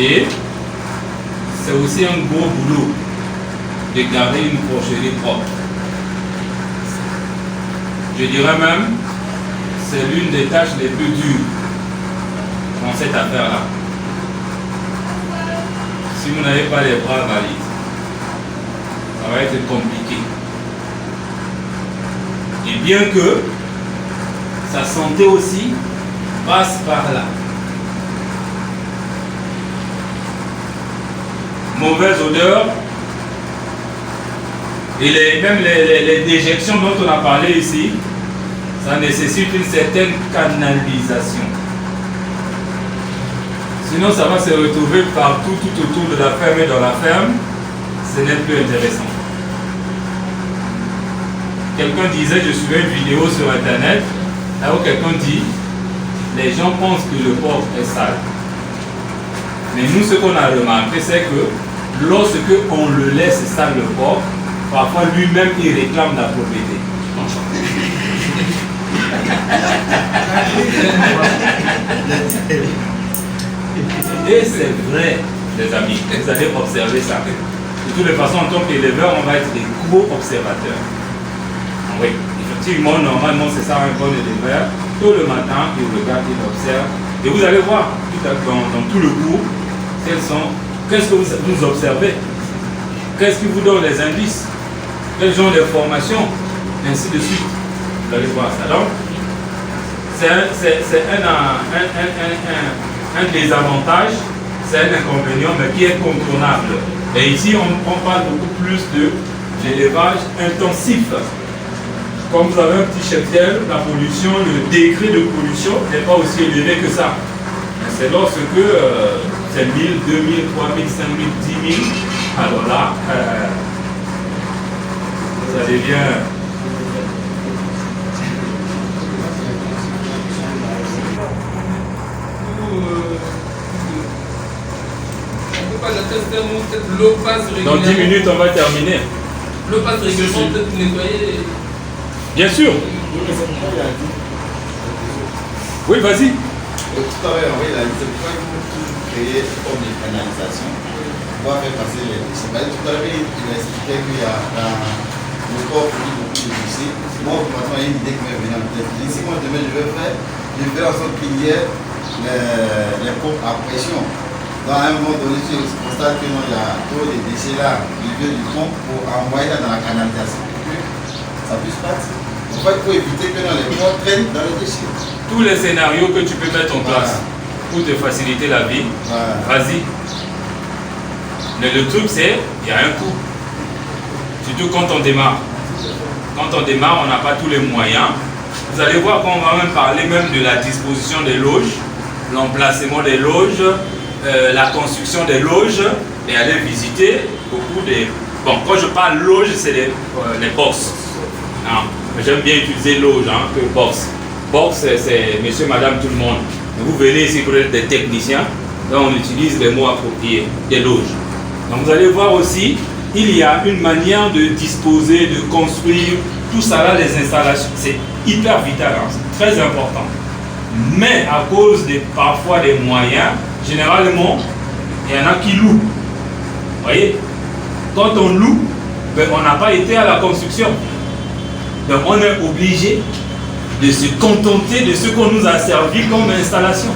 Et c'est aussi un gros boulot de garder une porcherie propre. Je dirais même, c'est l'une des tâches les plus dures dans cette affaire-là. Si vous n'avez pas les bras valides, ça va être compliqué. Et bien que sa santé aussi passe par là. Mauvaise odeur et même les déjections dont on a parlé ici, ça nécessite une certaine canalisation. Sinon ça va se retrouver partout, tout autour de la ferme et dans la ferme, ce n'est plus intéressant. Quelqu'un disait, je suivais une vidéo sur internet, là où quelqu'un dit, les gens pensent que le porc est sale. Mais nous, ce qu'on a remarqué, c'est que lorsque on le laisse sale le porc, parfois lui-même il réclame la propriété. Et c'est vrai, les amis, vous allez observer ça. De toutes les façons, en tant qu'éleveur, on va être des gros observateurs. Oui, effectivement, normalement, c'est ça un bon éleveur. Tôt le matin, il regarde, il observe. Et vous allez voir, dans tout le cours, qu'est-ce que vous observez? Qu'est-ce qui vous donne les indices? Quels genre de formations? Ainsi de suite. Vous allez voir ça. Donc, c'est un désavantage, c'est un inconvénient, mais qui est contournable. Et ici, on parle beaucoup plus de l'élevage intensif. Comme vous avez un petit cheptel, la pollution, le degré de pollution n'est pas aussi élevé que ça. C'est lorsque c'est 1000, 2000, 3000, 5000, 10 000, alors là, ça devient... L'eau passe régulièrement. Dans 10 minutes, on va terminer. L'eau passe régulièrement, peut-être nettoyer. Bien sûr. Oui, vas-y. Tout à l'heure, il a dit c'est pourquoi il faut toujours créer une forme de canalisation pour faire passer les déchets. Tout à l'heure, il a expliqué qu'il y a le corps produit beaucoup de déchets. Moi, automatiquement, il y a une idée qui m'est venue en tête. Si moi, demain, je vais faire en sorte qu'il y ait les pompes à pression. Dans un moment donné, je constate qu'il y a trop de déchets là, qui viennent du pompe pour envoyer ça dans la canalisation pour que ça puisse partir. En fait, il faut éviter que dans les pompes traînent dans les déchets. Tous les scénarios que tu peux mettre en place pour te faciliter la vie, vas-y. Mais le truc, c'est il y a un coût. Surtout quand on démarre. Quand on démarre, on n'a pas tous les moyens. Vous allez voir qu'on va même parler même de la disposition des loges, l'emplacement des loges, la construction des loges, et aller visiter beaucoup de... Bon, quand je parle loge, c'est les box. J'aime bien utiliser loge que box. Box, c'est monsieur, madame, tout le monde. Vous venez ici pour être des techniciens, donc on utilise les mots appropriés, des loges. Donc vous allez voir aussi, il y a une manière de disposer, de construire, tout ça là, les installations, c'est hyper vital, c'est très important. Mais à cause parfois des moyens, généralement, il y en a qui louent. Vous voyez, quand on loue, ben, on n'a pas été à la construction. Donc on est obligé de se contenter de ce qu'on nous a servi comme installation.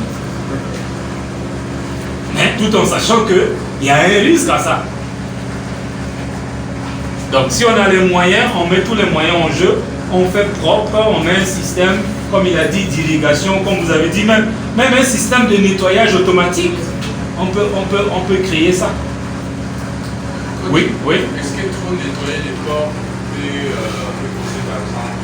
Mais tout en sachant qu'il y a un risque à ça. Donc si on a les moyens, on met tous les moyens en jeu, on fait propre, on met un système, comme il a dit, d'irrigation, comme vous avez dit, même un système de nettoyage automatique, on peut créer ça. Oui, oui. Est-ce que trop nettoyer les porcs peut causer par exemple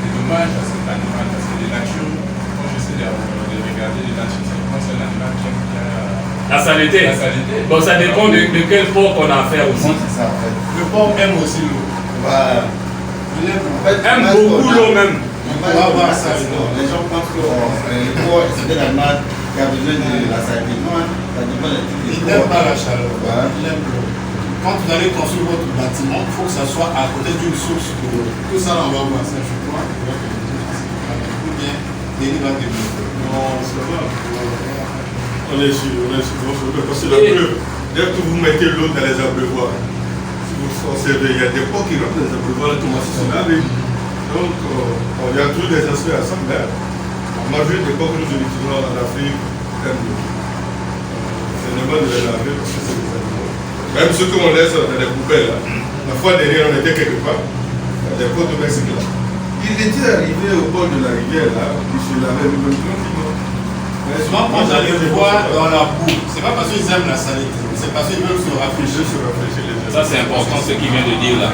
des dommages à cet animal? Parce que les natures, quand j'essaie de regarder les natures, c'est un animal qui aime bien la saleté. Bon, ça dépend de quel porc qu'on a affaire aussi. C'est ça, en fait. Le porc aime aussi l'eau. Voilà. Aime beaucoup l'eau même. Les gens pensent que le porc, c'est un animal qui a besoin de la saleté. Non, ça dépend de tout. Il n'aime pas la chaleur. Voilà. Il aime l'eau. Quand vous allez construire votre bâtiment, il faut que ça soit à côté d'une source d'eau. Tout ça, on va voir ça, je crois. Ou bien, il va développer. Non, c'est pas. On est sûr, parce que la preuve, dès que vous mettez l'eau dans les abreuvoirs, si vous observez, il y a des pots qui rentrent dans les abreuvoirs, qui commencent à se laver. Donc, il y a tous des aspects à ça, mais la majorité des pots que nous utilisons en Afrique, c'est normal de les laver parce que c'est des animaux. Même ceux qu'on laisse dans les poubelles, là. La fois dernière, on était quelque part, dans les pots de Mexique, là. Il était arrivé au bord de la rivière, là, il se lavait lui-même tranquillement. Souvent, quand j'allais voir dans la boue, c'est pas parce qu'ils aiment la saleté, c'est parce qu'ils veulent se rafraîchir. Ça, c'est important ce qu'il vient de dire là.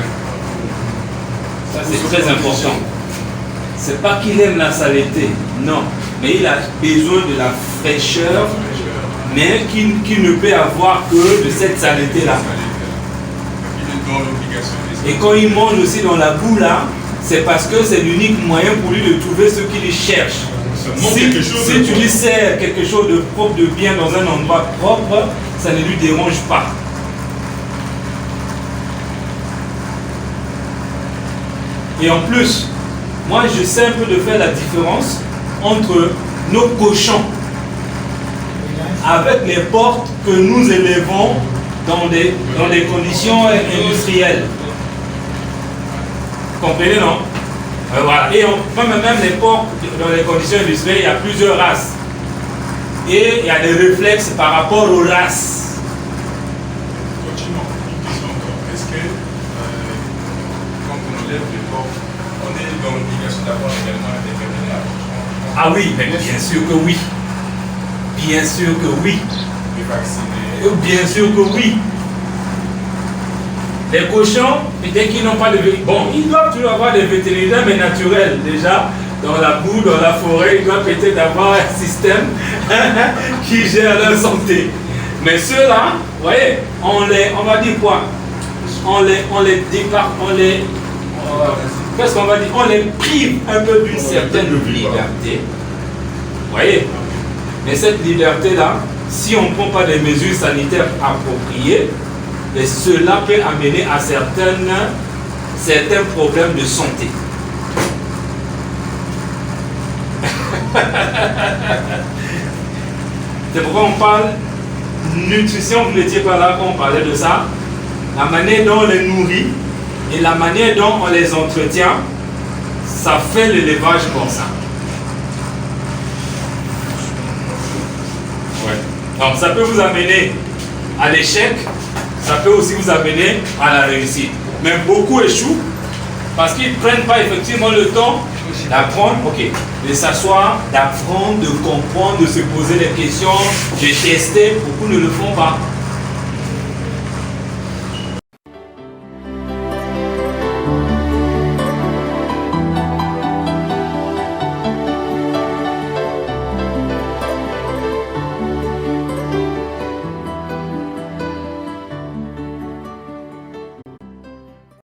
Ça, c'est très important. C'est pas qu'il aime la saleté, non. Mais il a besoin de la fraîcheur, mais qu'il ne peut avoir que de cette saleté-là. Et quand il mange aussi dans la boue là, c'est parce que c'est l'unique moyen pour lui de trouver ce qu'il cherche. Si tu lui sers quelque chose de propre, de bien dans un endroit propre, ça ne lui dérange pas. Et en plus, moi je sais un peu de faire la différence entre nos cochons avec les porcs que nous élevons dans des conditions industrielles. Vous comprenez, non? Voilà. Et même les porcs, dans les conditions industrielles, il y a plusieurs races. Et il y a des réflexes par rapport aux races. Continuons. Une question encore. Est-ce que quand on élève les porcs, on est dans l'obligation d'avoir également un vétérinaire? Ah oui, mais bien sûr que oui. Bien sûr que oui. Les vacciner? Bien sûr que oui. Les cochons, dès qu'ils n'ont pas de vétérinaire, bon, ils doivent toujours avoir des vétérinaires, mais naturels. Déjà, dans la boue, dans la forêt, ils doivent peut-être avoir un système qui gère leur santé. Mais ceux-là, vous voyez, on va dire quoi? On les départ, qu'est-ce qu'on va dire? On les prive un peu d'une certaine liberté. Vous voyez? Mais cette liberté-là, si on ne prend pas des mesures sanitaires appropriées, et cela peut amener à certains problèmes de santé. C'est pourquoi on parle nutrition, vous n'étiez pas là quand on parlait de ça. La manière dont on les nourrit et la manière dont on les entretient, ça fait l'élevage comme ça. Ouais. Donc ça peut vous amener à l'échec, ça peut aussi vous amener à la réussite. Mais beaucoup échouent parce qu'ils ne prennent pas effectivement le temps d'apprendre, de s'asseoir, d'apprendre, de comprendre, de se poser des questions, de tester. Beaucoup ne le font pas.